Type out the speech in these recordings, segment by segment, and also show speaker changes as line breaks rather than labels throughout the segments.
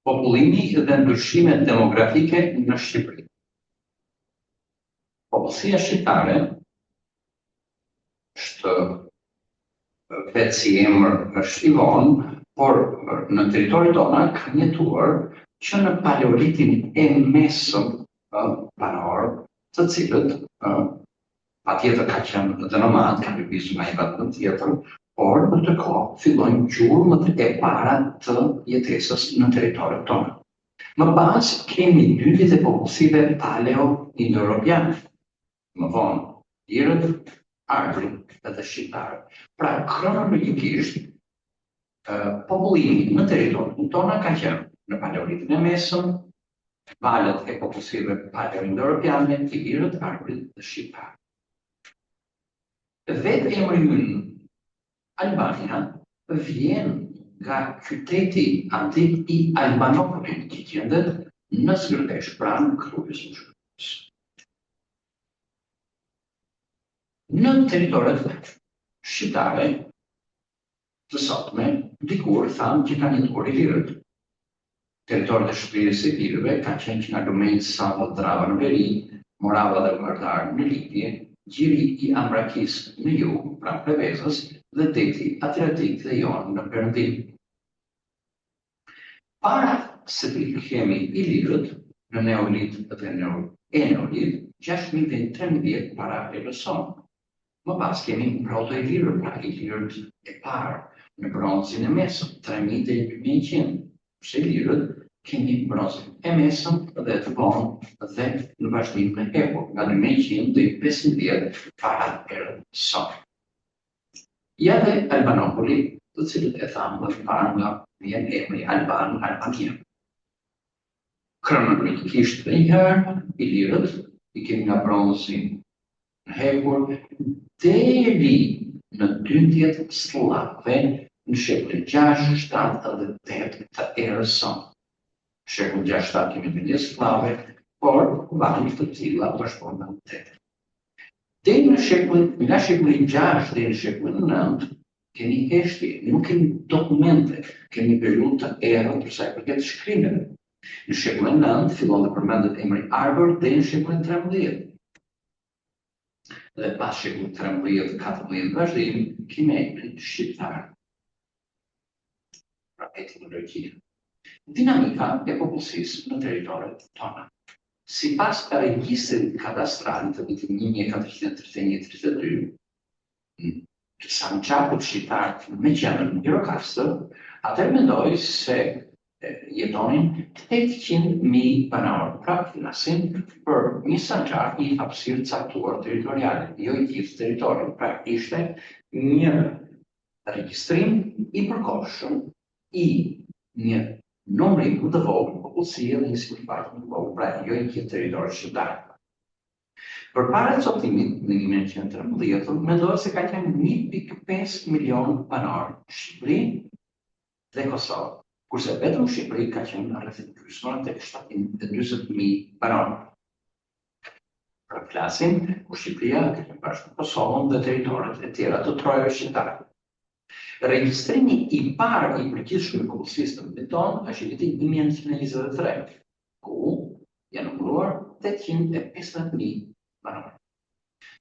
Popullimi dhe ndryshimet demografike në Shqipëri. Popullsia shqiptare është vetë si emër është i vonë, por në territorin tona ka jetuar që në paleolitin e mesëm banor, të cilët patjetër ka qenë dhe nomad, ka lëvizur nga një vend në tjetër, por në të kohë fillojnë gjurmët e para të jetesës në territorin tonë. Më pas kemi dytjet e popullsive paleo-indo-europiane. Më vonë, lirët, arbërit dhe shqiptarët. Pra, kronologjikisht, popullimi në territorin tonë ka qenë në paleolitin e mesëm, valët e popullsive paleo-indo-europiane, lirët, arbërit dhe shqiptarët. Vetë emri ynë Albania vjen nga qyteti antik i Albanopolit, që gjendet në Skënderbesh, pranë kryesit të Shqipërisë. Në territoret shqiptare të sotme, dikur thamë që kanë jetuar ilirët. Territoret e Shqipërisë së Ilirëve ka qenë që nga domenjtë Sava Drava në veri, Morava dhe Vardar në Lipje, Gjiri i Ambrakis në jug, pranë Prevezës, dhe deti Adriatik dhe Jon në perëndim. Para se të kemi ilirët në Neolit dhe Eneolit, 6.000 dhe 13.000 para erës sonë. Më pas kemi proto-ilirët, pra ilirët e parë në bronzin e mesëm, 3.000 dhe 2.100. Përse ilirët kemi bronzin e mesëm dhe të vonë dhe në vazhdim në epokë, nga 2.100 dhe 15.000 para erës sonë. Ja dhe Albanopoli, të cilët e thamë dhe parë nga vjen emri Albania. Kronologjikisht dhe njëherë, ilirët i kemi nga bronzi në hekur, deri në 12 sllave në shekullin 6, 7 dhe 8 të erës sonë. Në shekullin 6-7 kemi 20 sllave, por valë të tilla bashkohen në 8. Nga shekulli 6 dhe në shekullin 9, kemi heshtje, nuk kemi dokumente, kemi periudhë të errët për sa i përket shkrimeve. Në shekullin 9 fillon të përmendet emri arbër dhe në shekullin 13. Dhe pas shekullit 13 dhe 14 vazhdim, kemi emrin shqiptar. Pra etimologjia. Dinamika e popullsisë në territoret tona. Sipas regjistrit kadastral të vitit 1431-32, të Sançakut shqiptar me qendrën në Gjirokastër, atëherë mendoj se jetonin 800.000 banorë, pra flasim për një Sançak i hapësirë caktuar territoriale, jo i gjithë territorin, pra ishte një regjistrim i përkohshëm i një numri më të vogël popullsie dhe një sipërfaqe më të vogël, pra jo i gjithë territori shqiptar. Përpara coptimit në 1913, mendohet se ka qenë 1.5 milion banorë në Shqipëri dhe Kosovë, kurse vetëm Shqipëri ka qenë rreth gjysmën tek 740.000 banorë. Pra flasim ku Shqipëria ka qenë bashkë me Kosovën dhe territoret e tjera të trojave shqiptare. Regjistrimi i parë i përgjithshëm i popullsisë të vendit tonë është i vitit 1923, ku janë numëruar 850.000 banorë.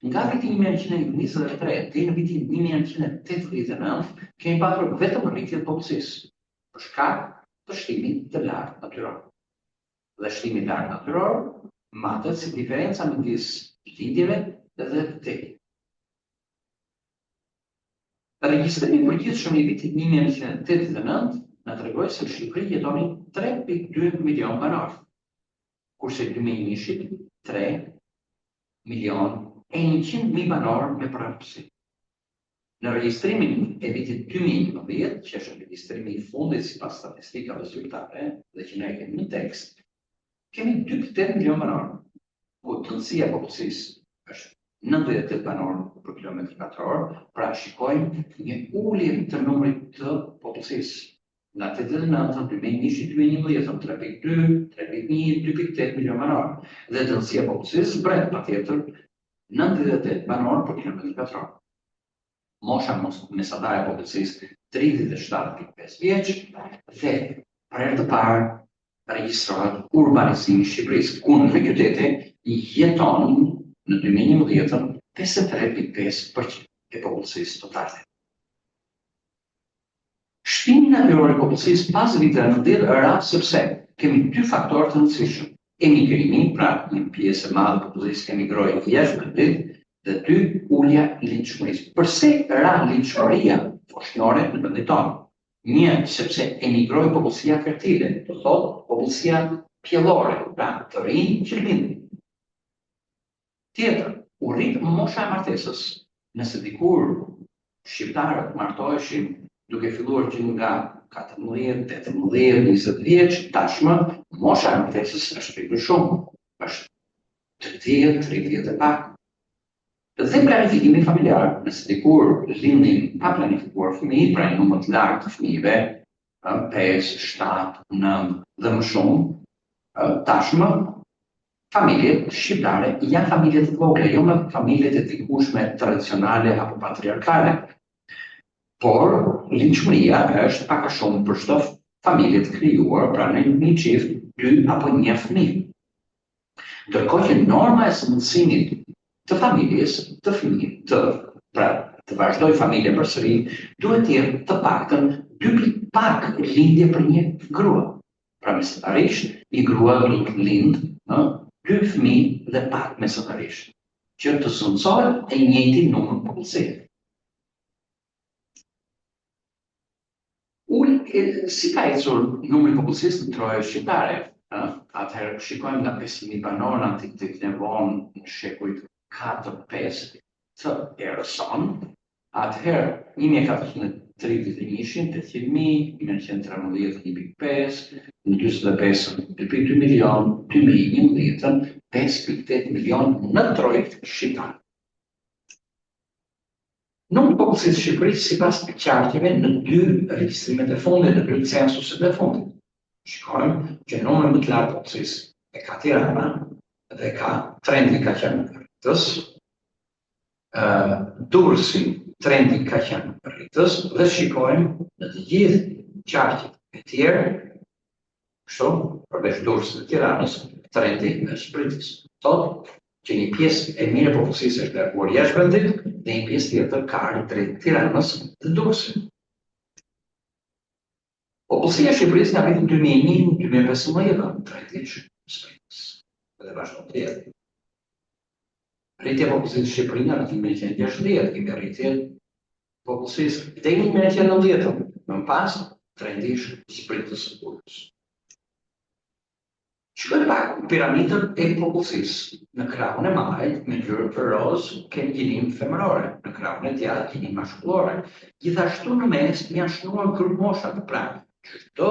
Nga viti 1923 deri në vitin 1989 kemi pasur vetëm rritje të popullsisë për shkak të shtimit të lartë natyror. Dhe shtimi i lartë natyror matet si diferenca midis lindjeve dhe vdekjeve. Regjistrimi i përgjithshëm i vitit 1989 na tregoi se në Shqipëri jetonin 3.2 milion banorë, kurse 2001-shit 3.100.000 banorë me prapësi. Në regjistrimin e vitit 2011, që është regjistrimi i fundit sipas statistikave zyrtare dhe që ne kemi në tekst, kemi 2.8 milion banorë, ku tëndësia e popullsisë është 98 banorë për kilometër katror, pra shikojmë një ulje të numrit të popullsisë. Nga 89 në 2011, 3.2, 3.1, 2.8 milion banorë. Dhe tëndësia e popullsisë bret patjetër 98 banorë për kilometër katror. Mosha mesatare e popullsisë 37.5 vjeç dhe për herë të parë regjistrohet urbanizimi i Shqipërisë, ku në qytete jeton në 2011 53.5% e popullsisë totale. Shtimi natyror i popullsisë pas viteve 90 ra sepse kemi dy faktorë të rëndësishëm. Emigrimi, pra një pjesë e madhe e popullsisë emigroi jashtë vendit, dhe dy, ulja e ligjshmërisë. Përse ra ligjshmëria foshnjore në vendin tonë? Një, sepse emigroi popullsia fertile, do thotë popullsia pjellore, pra të rinj që lindin. Tjetër, u rrit mosha e martesës. Nëse dikur shqiptarët martoheshin duke filluar që nga 14, 18, 20 vjeç, tashmë mosha e martesës është rritur shumë. Është 30, 30 e pak. Dhe planifikimi familjar, nëse dikur lindin pa planifikuar fëmijë, pra një numër të lartë të fëmijëve, 5, 7, 9 dhe më shumë, tashmë familjet shqiptare janë familjet të vogla, jo më familjet e dikushme tradicionale apo patriarkale. Por ligjshmëria është pak a shumë për çdo familje të krijuar, pra në një çift 2 apo 1 fëmijë. Ndërkohë që norma e sëmundësimit të familjes, të fëmijët, të vazhdoj familje përsëri, duhet të jetë të paktën 2 pak lindje për një grua. Pra mesatarisht, një grua duhet të lindë 2 fëmijë dhe pak mesatarisht, që të suncohet e njëjti numër popullsor. Si ka ecur numri i popullsisë në troje shqiptare? Atëherë shikojmë nga 5.000 banor në antikë të vonë në shekujt 4-5 të erës sonë. Atëherë 1431-in 800.000, 1913 1.5, në 45 1.2 milion, 2011 5.8 milion në trojt shqiptare. Numri i popullsisë Shqipërisë sipas qartjeve në 2 regjistrimet e fundit, në 2 censuset e fundit. Shikojmë që numri më të lartë popullsisë e ka Tirana dhe ka trendi ka qenë rritës, Durrësi trendi ka qenë rritës, dhe shikojmë në të gjithë qartjet e tjerë, kështu, përveç Durrësit dhe Tiranës, trendi është rritës. Thotë që një pjesë e mirë e popullsisë është larguar jashtë vendit dhe një pjesë tjetër ka ardhur drejt Tiranës dhe Durrësit. Popullsia e Shqipërisë nga viti 2001-2015 ka trajtish spritës dhe vazhdon të jetë. Rritja e popullsisë shqiptare nga 1960 kemi rritje popullsisë deri në 1990, më pas trendish spritës së Durrës. Shkojmë pak piramidën e popullsisë. Në krahun e majt, me ngjyrë të rozë, kemi gjininë femërore, në krahun e djathtë gjininë maskullore. Gjithashtu në mes janë shënuar grup mosha të pranë. Çdo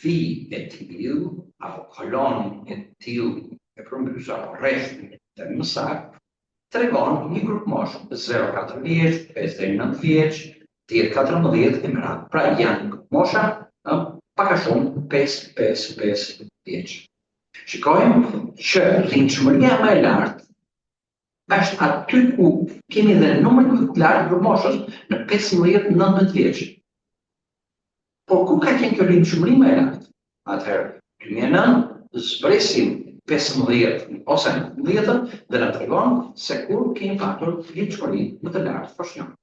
fi e tillë apo kolon e tillë e përmbysur apo rreshtë të mësak tregon një grup moshë 0-4 vjeç, 5-9 vjeç, 10-14 e mërat. Pra janë grup mosha pak a shumë 5 vjeç. Shikojmë që ligjshmëria më e lartë është aty ku kemi dhe numër më të lartë grup moshës në 15-19 vjeç. Por ku ka qenë kjo ligjshmëri më e lartë? Atëherë, 2009 zbresim 15 ose 19 dhe na tregon se kur kemi patur ligjshmëri më të lartë foshnjore.